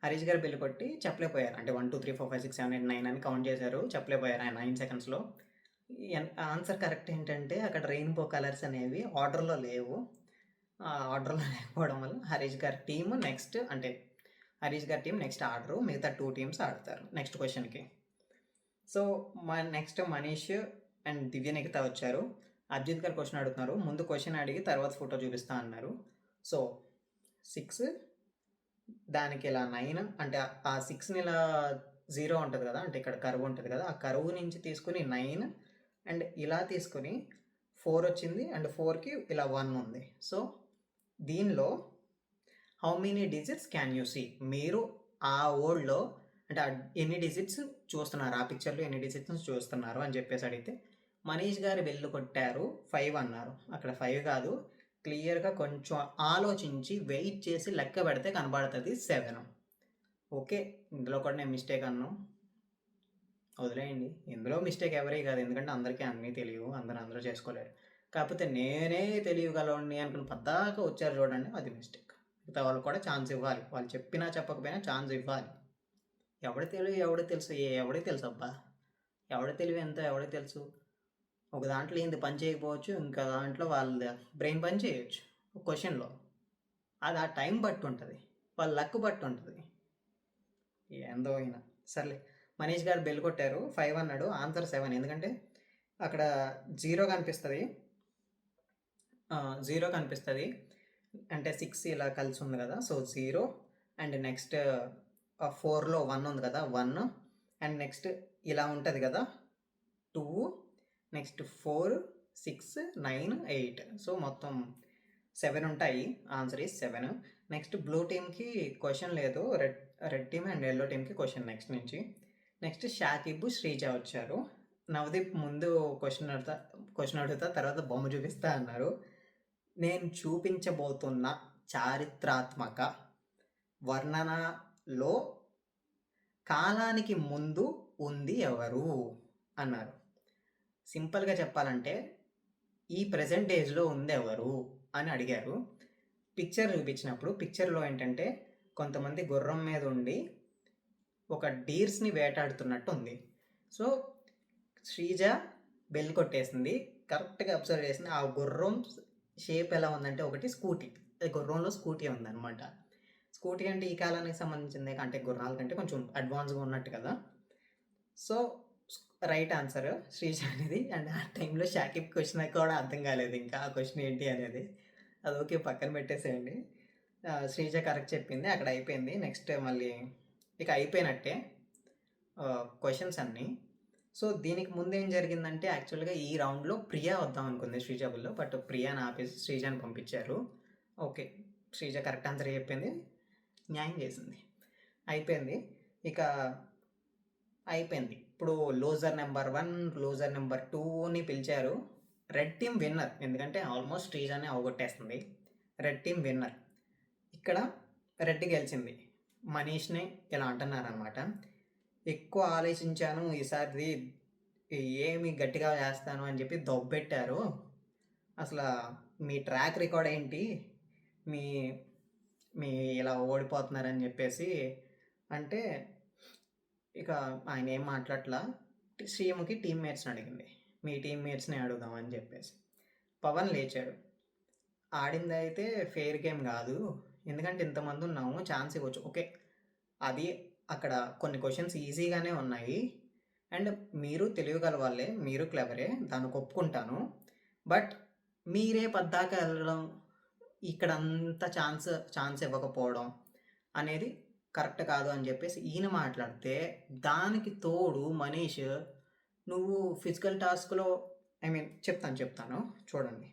హరీష్ గారు బెల్ కొట్టి చెప్పలేకపోయారు. అంటే 1, 2, 3, 4, 5, 6, 7, 8, 9 అని కౌంట్ చేశారు. చెప్పలేకపోయారు ఆయన 9 సెకండ్స్‌లో. ఆన్సర్ కరెక్ట్ ఏంటంటే అక్కడ రెయిన్బో కలర్స్ అనేవి ఆర్డర్‌లో లేవు. ఆర్డర్‌లో లేకపోవడం వల్ల హరీష్ గారి టీమ్ నెక్స్ట్ ఆడరు. మిగతా 2 టీమ్స్ ఆడతారు నెక్స్ట్ క్వెషన్‌కి. So, next Manish and Divya Nikhita వచ్చారు. అభిజిత్ గారు క్వెషన్ అడుగుతున్నారు. ముందు క్వెషన్ అడిగి తర్వాత ఫోటో చూపిస్తా అన్నారు. సో, 6 దానికి ఇలా 9 అంటే ఆ 6ని ఇలా 0 ఉంటుంది కదా! అంటే ఇక్కడ కర్వ్ ఉంటుంది కదా! ఆ కర్వ్ నుంచి తీసుకొని 9 అండ్ ఇలా తీసుకొని 4 వచ్చింది అండ్ 4కి ఇలా 1 ఉంది. సో, దీనిలో how many digits can you see? మీరు ఆ వర్డ్‌లో అంటే ఎన్ని డిజిట్స్ చూస్తున్నారు? ఆ పిక్చర్‌లో ఎన్ని డిజిట్స్ చూస్తున్నారు అని చెప్పేసి అడిగితే మనీష్ గారు బెల్ కొట్టారు. 5 అన్నారు. అక్కడ 5 కాదు. క్లియర్‌గా కొంచెం ఆలోచించి వెయిట్ చేసి లెక్క పెడితే కనబడుతుంది 7. ఓకే. ఇందులో కూడా నేను మిస్టేక్ అన్నాను. వదిలేయండి. ఇందులో మిస్టేక్ ఎవరియి కాదు. ఎందుకంటే అందరికీ అన్నీ తెలియవు. అందరూ చేసుకోలేరు. కాకపోతే నేనే తెలియగలవాడిని అనుకుని పద్దాక వచ్చారు చూడండి, అది మిస్టేక్. మిగతా వాళ్ళకి కూడా ఛాన్స్ ఇవ్వాలి. వాళ్ళు చెప్పినా చెప్పకపోయినా ఛాన్స్ ఇవ్వాలి. ఎవడి తెలుసు అబ్బా. ఎవడి తెలివి ఎంతో ఎవడికి తెలుసు. ఒక దాంట్లో ఏంది పని చేయకపోవచ్చు. ఇంకా దాంట్లో వాళ్ళ బ్రెయిన్ పని చేయొచ్చు క్వెషన్‌లో. అది ఆ టైం బట్టి ఉంటుంది. వాళ్ళ లక్ బట్టి ఉంటుంది. ఏందో అయినా సర్లే. మనీష్ గారు బెల్ కొట్టారు. 5 అన్నాడు. ఆన్సర్ 7. ఎందుకంటే అక్కడ 0 కనిపిస్తుంది. 0 కనిపిస్తుంది. అంటే 6 ఇలా కలిసి ఉంది కదా! సో, 0 అండ్ నెక్స్ట్ 4లో 1 ఉంది కదా! 1 అండ్ నెక్స్ట్ ఇలా ఉంటుంది కదా! 2 నెక్స్ట్ 4, 6, 9, 8. సో, మొత్తం 7 ఉంటాయి. Answer is 7. నెక్స్ట్ బ్లూ టీమ్‌కి క్వెషన్ లేదు. రెడ్ టీమ్ అండ్ యెల్లో టీమ్‌కి క్వెషన్ నెక్స్ట్ నుంచి. నెక్స్ట్ షాకిబ్, శ్రీజ వచ్చారు. నవదీప్ ముందు క్వెషన్ అడుగుతా తర్వాత బొమ్మ చూపిస్తా అన్నారు. నేను చూపించబోతున్న చారిత్రాత్మక వర్ణనలో కాలానికి ముందు ఉంది ఎవరు అన్నారు. సింపుల్‌గా చెప్పాలంటే ఈ ప్రెజెంట్ ఏజ్‌లో ఉంది ఎవరు అని అడిగారు. పిక్చర్ చూపించినప్పుడు పిక్చర్‌లో ఏంటంటే కొంతమంది గుర్రం మీద ఉండి ఒక డీర్స్‌ని వేటాడుతున్నట్టు ఉంది. సో, శ్రీజ బెల్ కొట్టేసింది. కరెక్ట్గా అబ్జర్వ్ చేసింది. ఆ గుర్రం షేప్ ఎలా ఉందంటే ఒకటి స్కూటీ, గుర్రంలో స్కూటీ ఉందన్నమాట. స్కూటీ అంటే ఈ కాలానికి సంబంధించిందే, అంటే గుర్రాల కంటే కొంచెం అడ్వాన్స్గా ఉన్నట్టు కదా. సో రైట్ ఆన్సర్ శ్రీజ అనేది. అండ్ ఆ టైంలో షాకిబ్ క్వశ్చన్ కూడా అర్థం కాలేదు, ఇంకా ఆ క్వశ్చన్ ఏంటి అనేది. అది ఓకే, పక్కన పెట్టేసేయండి. శ్రీజ కరెక్ట్ చెప్పింది, అక్కడ అయిపోయింది. నెక్స్ట్ మళ్ళీ ఇక అయిపోయినట్టే క్వశ్చన్స్ అన్నీ. సో దీనికి ముందు ఏం జరిగిందంటే యాక్చువల్గా ఈ రౌండ్లో ప్రియా వద్దాం అనుకుంది శ్రీజబుల్లో, బట్ ప్రియాని ఆపేసి శ్రీజాని పంపించారు. ఓకే, శ్రీజ కరెక్ట్ ఆన్సర్ చెప్పింది, న్యాయం చేసింది, అయిపోయింది. ఇక అయిపోయింది. ఇప్పుడు లూజర్ నెంబర్ 1, లూజర్ నెంబర్ 2ని పిలిచారు. రెడ్ టీమ్ విన్నర్, ఎందుకంటే ఆల్మోస్ట్ శ్రీజానే అవగొట్టేస్తుంది. Red team winner. ఇక్కడ రెడ్ గెలిచింది. మనీష్ని ఇలా అంటున్నారనమాట. ఎక్కువ ఆలోచించాను, ఈసారి ఏమి గట్టిగా చేస్తాను అని చెప్పి దొబ్బెట్టారు. అసలు మీ ట్రాక్ రికార్డ్ ఏంటి, మీ మీ ఇలా ఓడిపోతున్నారని చెప్పేసి అంటే ఇక ఆయన ఏం మాట్లాడలా. శ్రీముకి టీమ్మేట్స్ని అడిగింది, మీ టీమ్మేట్స్ని అడుగుదామని చెప్పేసి. పవన్ లేచాడు. ఆడింది అయితే ఫెయిర్ గేమ్ కాదు, ఎందుకంటే ఇంతమంది ఉన్నాము, ఛాన్స్ ఇవ్వచ్చు. ఓకే, అది అక్కడ కొన్ని క్వశ్చన్స్ ఈజీగానే ఉన్నాయి, అండ్ మీరు తెలియగల వాళ్ళే, మీరు క్లెవరే, దానికి ఒప్పుకుంటాను. బట్ మీరే పద్దాక వెళ్ళడం, ఇక్కడ అంత ఛాన్స్ ఇవ్వకపోవడం అనేది కరెక్ట్ కాదు అని చెప్పేసి ఈయన మాట్లాడితే, దానికి తోడు మనీష్ నువ్వు ఫిజికల్ టాస్క్లో చెప్తాను చూడండి.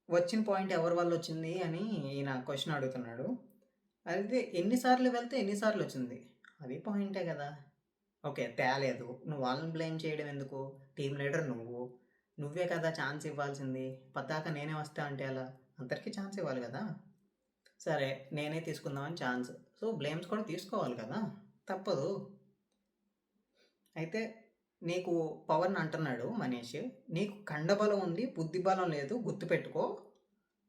వచ్చిన పాయింట్ ఎవరి వల్ల వచ్చింది అని ఈయన క్వశ్చన్ అడుగుతున్నాడు. అయితే ఎన్నిసార్లు వెళ్తే ఎన్నిసార్లు వచ్చింది, అది పాయింటే కదా. ఓకే, తేలేదు, నువ్వు వాళ్ళని బ్లేమ్ చేయడం ఎందుకు, టీం లీడర్ నువ్వే కదా ఛాన్స్ ఇవ్వాల్సింది. పద్దాక నేనే వస్తా అంటే అలా, అందరికీ ఛాన్స్ ఇవ్వాలి కదా. సరే, నేనే తీసుకుందామని ఛాన్స్, సో బ్లేమ్స్ కూడా తీసుకోవాలి కదా, తప్పదు. అయితే నీకు పవర్ని అంటున్నాడు మనీష్, నీకు కండబలం ఉంది, బుద్ధిబలం లేదు, గుర్తుపెట్టుకో,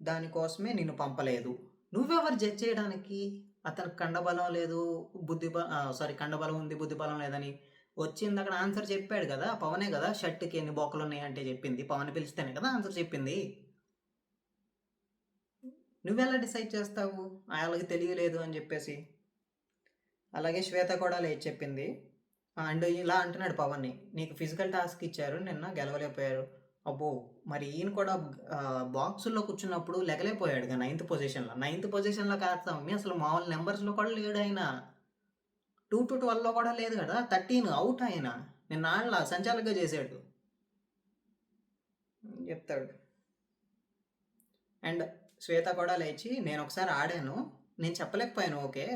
దానికోసమే నిన్ను పంపలేదు. నువ్వెవరు జడ్జ్ చేయడానికి, అతనికి కండబలం లేదు, కండబలం ఉంది, బుద్ధిబలం లేదని వచ్చింది అక్కడ ఆన్సర్ చెప్పాడు కదా, పవనే కదా. షర్ట్కి ఎన్ని బొక్కలు ఉన్నాయి అంటే చెప్పింది, పవన్ పిలిస్తేనే కదా ఆన్సర్ చెప్పింది. నువ్వెలా డిసైడ్ చేస్తావు వాళ్ళకి తెలియలేదు అని చెప్పేసి. అలాగే శ్వేత కూడా లేదు చెప్పింది. అండ్ ఇలా అంటున్నాడు పవన్ని, నీకు ఫిజికల్ టాస్క్ ఇచ్చారు, నిన్న గెలవలేకపోయారు. అబ్బో, మరి ఈయన కూడా బాక్సుల్లో కూర్చున్నప్పుడు లెగలేకపోయాడుగా 9th పొజిషన్లో. 9th పొజిషన్లో కాస్తాం, అసలు మామూలు నెంబర్స్లో కూడా లేడు ఆయన. 2 to 12లో కూడా లేదు కదా, 13 అవుట్ ఆయన. నిన్న ఆడలా, సంచాలకుగా చేశాడు చెప్తాడు. అండ్ శ్వేత కూడా లేచి, నేను ఒకసారి ఆడాను, నేను చెప్పలేకపోయాను. ఓకే,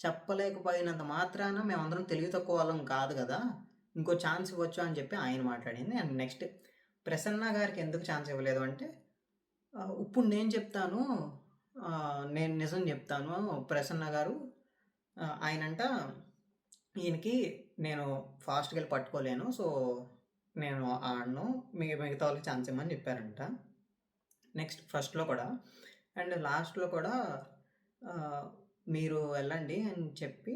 చెప్పలేకపోయినంత మాత్రాన మేమందరం తెలివి తక్కువ వాళ్ళం కాదు కదా, ఇంకో ఛాన్స్ ఇవ్వచ్చు అని చెప్పి ఆయన మాట్లాడింది. అండ్ నెక్స్ట్ ప్రసన్న గారికి ఎందుకు ఛాన్స్ ఇవ్వలేదు అంటే, ఇప్పుడు నేను చెప్తాను, నేను నిజం చెప్తాను ప్రసన్న గారు, ఆయనంట ఈయనకి నేను ఫాస్ట్గా వెళ్ళి పట్టుకోలేను, సో నేను ఆడను, మిగతా వాళ్ళకి ఛాన్స్ ఇవ్వమని చెప్పారంట. నెక్స్ట్ ఫస్ట్లో కూడా అండ్ లాస్ట్లో కూడా మీరు వెళ్ళండి అని చెప్పి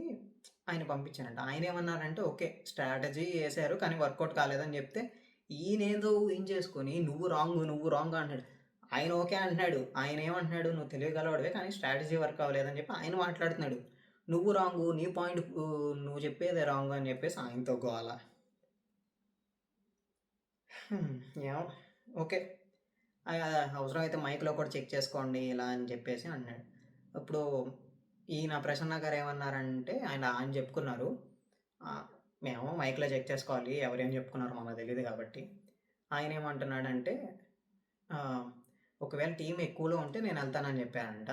ఆయన పంపించారంట. ఆయన ఏమన్నారంటే, ఓకే స్ట్రాటజీ వేసారు కానీ వర్కౌట్ కాలేదని చెప్తే, ఈయనేదో ఏం చేసుకొని నువ్వు రాంగ్ అంటున్నాడు. ఆయన ఓకే అంటున్నాడు, ఆయన ఏమంటున్నాడు, నువ్వు తెలియగలవాడివే కానీ స్ట్రాటజీ వర్క్ అవ్వలేదని చెప్పి ఆయన మాట్లాడుతున్నాడు. నువ్వు రాంగు, నీ పాయింట్ నువ్వు చెప్పేదే రాంగ్ అని చెప్పేసి ఆయనతో గోల. ఏమో, ఓకే అవసరమైతే మైక్లో కూడా చెక్ చేసుకోండి ఇలా అని చెప్పేసి అన్నాడు. ఇప్పుడు ఈయన ప్రసన్న గారు ఏమన్నారంటే, ఆయన చెప్పుకున్నారు, మేము మైక్లో చెక్ చేసుకోవాలి, ఎవరేం చెప్పుకున్నారో మనకు తెలియదు కాబట్టి. ఆయన ఏమంటున్నాడంటే, ఒకవేళ టీం ఎక్కువలో ఉంటే నేను వెళ్తానని చెప్పారంట.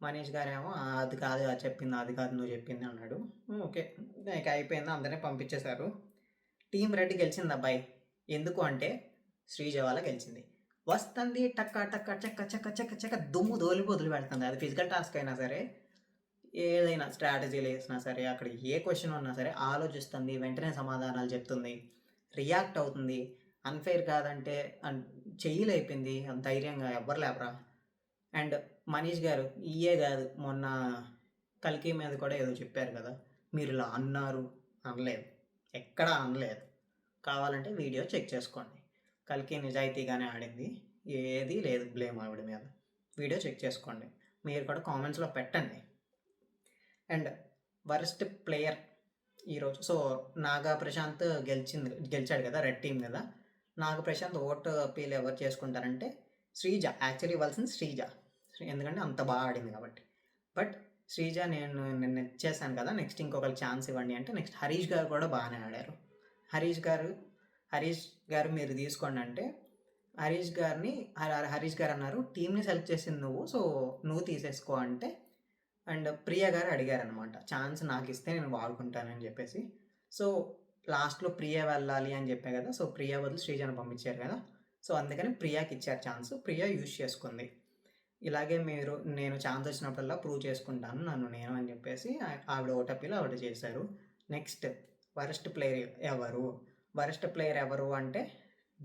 మనీష్ గారేమో అది కాదు అది చెప్పింది, అది కాదు నువ్వు చెప్పింది అన్నాడు. ఓకే, ఇక అయిపోయింది, అందరినీ పంపించేశారు. టీం రెడ్ గెలిచింది అబ్బాయి. ఎందుకు అంటే శ్రీజ వాళ్ళ గెలిచింది. వస్తుంది టక్క టక్క చెక్క చెక్క చెక్క చెక్క దుమ్ము వదిలి పెడుతుంది. అది ఫిజికల్ టాస్క్ అయినా సరే, ఏదైనా స్ట్రాటజీలు వేసినా సరే, అక్కడ ఏ క్వశ్చన్ ఉన్నా సరే ఆలోచిస్తుంది, వెంటనే సమాధానాలు చెప్తుంది, రియాక్ట్ అవుతుంది. అన్ఫెయిర్ కాదంటే చెయ్యలేపింది అంత ధైర్యంగా, ఎవ్వరు లేపరా. అండ్ మనీష్ గారు ఇయే కాదు, మొన్న కల్కి మీద కూడా ఏదో చెప్పారు కదా, మీరు ఇలా అన్నారు అనలేదు, ఎక్కడా అనలేదు. కావాలంటే వీడియో చెక్ చేసుకోండి. కల్కి నిజాయితీగానే ఆడింది, ఏది లేదు బ్లేమ్ ఆవిడ మీద. వీడియో చెక్ చేసుకోండి, మీరు కూడా కామెంట్స్లో పెట్టండి. అండ్ వరస్ట్ ప్లేయర్ ఈరోజు సో నాగా ప్రశాంత్ గెలిచాడు కదా, రెడ్ టీం కదా. నాగా ప్రశాంత్ ఓటు అప్పీల్ ఎవరు చేసుకుంటారంటే శ్రీజ. యాక్చువల్లీ ఇవ్వాల్సింది శ్రీజ, ఎందుకంటే అంత బాగా ఆడింది కాబట్టి. బట్ శ్రీజ నిన్న ఇచ్చేసాను కదా, నెక్స్ట్ ఇంకొకరికి ఛాన్స్ ఇవ్వండి అంటే నెక్స్ట్ హరీష్ గారు కూడా బాగానే ఆడారు. హరీష్ గారు మీరు తీసుకోండి అంటే హరీష్ గారు అన్నారు టీంని సెలెక్ట్ చేసింది నువ్వు, సో నువ్వు తీసేసుకో అంటే. అండ్ ప్రియ గారు అడిగారనమాట ఛాన్స్ నాకు ఇస్తే నేను వాడుకుంటానని చెప్పేసి. సో లాస్ట్లో ప్రియ వెళ్ళాలి అని చెప్పే కదా, సో ప్రియ బదులు శ్రీజను పంపించారు కదా, సో అందుకని ప్రియాకి ఇచ్చారు ఛాన్స్. ప్రియ యూజ్ చేసుకుంది. ఇలాగే నేను ఛాన్స్ వచ్చినప్పుడల్లా ప్రూవ్ చేసుకుంటాను నన్ను నేను అని చెప్పేసి ఆవిడ ఓటపిల్ ఆవిడ చేశారు. నెక్స్ట్ వరస్ట్ ప్లేయర్ ఎవరు అంటే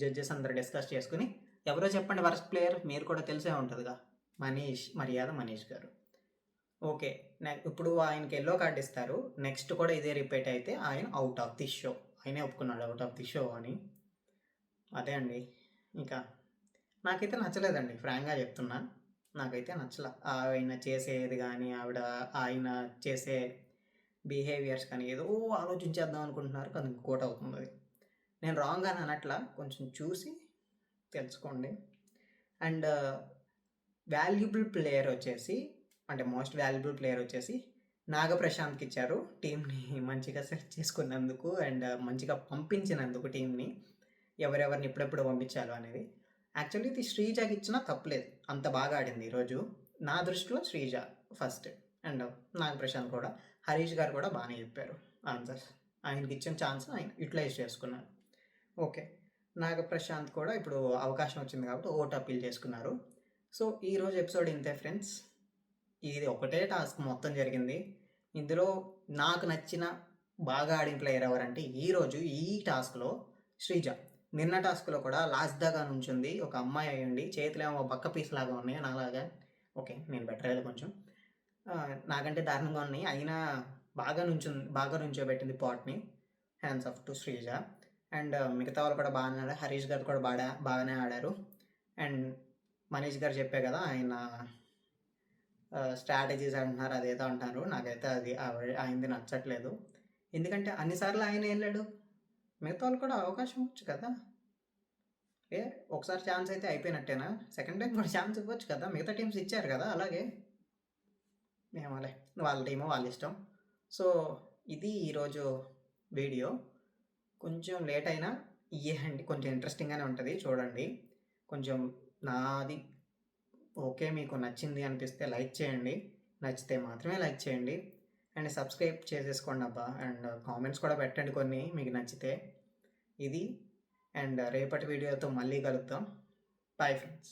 జడ్జెస్ అందరు డిస్కస్ చేసుకుని ఎవరో చెప్పండి వరస్ట్ ప్లేయర్, మీరు కూడా తెలిసే ఉంటుందిగా. మనీష్ గారు. ఓకే, ఇప్పుడు ఆయనకి ఎల్లో కార్డ్ ఇస్తారు, నెక్స్ట్ కూడా ఇదే రిపీట్ అయితే ఆయన అవుట్ ఆఫ్ ది షో. ఆయనే ఒప్పుకున్నాడు అవుట్ ఆఫ్ ది షో అని. అదే అండి, ఇంకా నాకైతే నచ్చలేదండి, ఫ్రాంక్గా చెప్తున్నా. నాకైతే నచ్చల ఆయన చేసేది కానీ ఆయన చేసే బిహేవియర్స్ కానీ ఏదో ఆలోచించేద్దాం అనుకుంటున్నారు కానీ ఇంకోటి అవుతుంది. అది నేను రాంగ్ అని అనట్లా, కొంచెం చూసి తెలుసుకోండి. అండ్ వాల్యుబుల్ ప్లేయర్ వచ్చేసి అంటే మోస్ట్ వాల్యుబుల్ ప్లేయర్ వచ్చేసి నాగప్రశాంత్కి ఇచ్చారు, టీంని మంచిగా సెలెక్ట్ చేసుకున్నందుకు అండ్ మంచిగా పంపించినందుకు టీంని, ఎవరెవరిని ఎప్పుడెప్పుడు పంపించాలో అనేది. యాక్చువల్లీ ఇది శ్రీజకి ఇచ్చినా తప్పలేదు, అంత బాగా ఆడింది ఈరోజు నా దృష్టిలో. శ్రీజ ఫస్ట్ అండ్ నాగప్రశాంత్ కూడా. హరీష్ గారు కూడా బాగానే చెప్పారు ఆన్సర్స్, ఆయనకి ఇచ్చిన ఛాన్స్ ఆయన యూటిలైజ్ చేసుకున్నారు. ఓకే, నాగప్రశాంత్ కూడా ఇప్పుడు అవకాశం వచ్చింది కాబట్టి ఓటు అప్పీల్ చేసుకున్నారు. సో ఈరోజు ఎపిసోడ్ ఇంతే ఫ్రెండ్స్. ఇది ఒకటే టాస్క్ మొత్తం జరిగింది. ఇందులో నాకు నచ్చిన బాగా ఆడిన ప్లేయర్ ఎవరంటే ఈరోజు ఈ టాస్క్లో శ్రీజ. నిన్న టాస్క్లో కూడా లాస్ట్ దాకా నుంచింది, ఒక అమ్మాయి అయ్యండి, చేతిలో ఏమో బక్క పీస్ లాగా ఉన్నాయి నాలాగా. ఓకే, నేను బెటర్ అయితే కొంచెం నాకంటే దారుణంగా ఉన్నాయి, అయినా బాగా నుంచోబెట్టింది పాట్ని. Hands off to Srija. And మిగతా వాళ్ళు కూడా బాగానే ఆడారు, హరీష్ గారు కూడా బాగానే ఆడారు. అండ్ మనీష్ గారు చెప్పే కదా ఆయన స్ట్రాటజీస్ అంటున్నారు, అదేదో అంటారు, నాకైతే అది ఆయనది నచ్చట్లేదు. ఎందుకంటే అన్నిసార్లు ఆయన వెళ్ళాడు, మిగతా వాళ్ళు కూడా అవకాశం ఇవ్వచ్చు కదా. ఒకసారి ఛాన్స్ అయితే అయిపోయినట్టేనా, సెకండ్ టైం కూడా ఛాన్స్ ఇవ్వచ్చు కదా, మిగతా టీమ్స్ ఇచ్చారు కదా. అలాగే ఏమోలే, వాళ్ళ టీమో వాళ్ళ ఇష్టం. సో ఇది ఈరోజు వీడియో, కొంచెం లేట్ అయినా ఇయ్యండి, కొంచెం ఇంట్రెస్టింగ్గానే ఉంటుంది చూడండి. కొంచెం నాది ఓకే, మీకు నచ్చింది అనిపిస్తే లైక్ చేయండి, నచ్చితే మాత్రమే లైక్ చేయండి. అండ్ సబ్స్క్రైబ్ చేసేసుకోండి అబ్బా. అండ్ కామెంట్స్ కూడా పెట్టండి కొన్ని మీకు నచ్చితే. ఇది అండ్ రేపటి వీడియోతో మళ్ళీ కలుద్దాం. Bye friends.